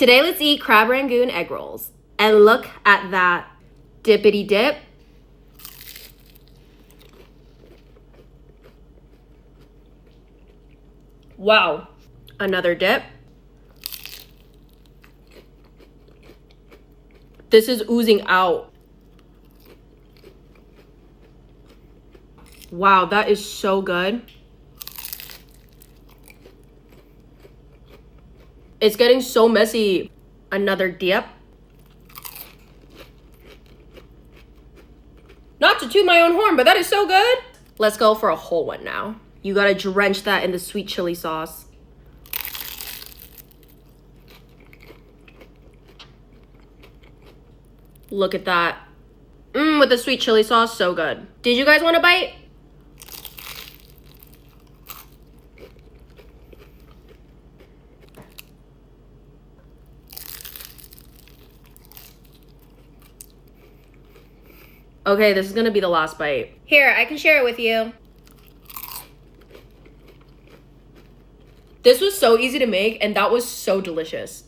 Today, let's eat crab rangoon egg rolls. And look at that dippity dip. Wow. Another dip. This is oozing out. Wow, that is so good. It's getting so messy. Another dip. Not to toot my own horn, but that is so good. Let's go for a whole one now. You gotta drench that in the sweet chili sauce. Look at that. With the sweet chili sauce, so good. Did you guys want a bite? Okay, this is gonna be the last bite. Here, I can share it with you. This was so easy to make, and that was so delicious.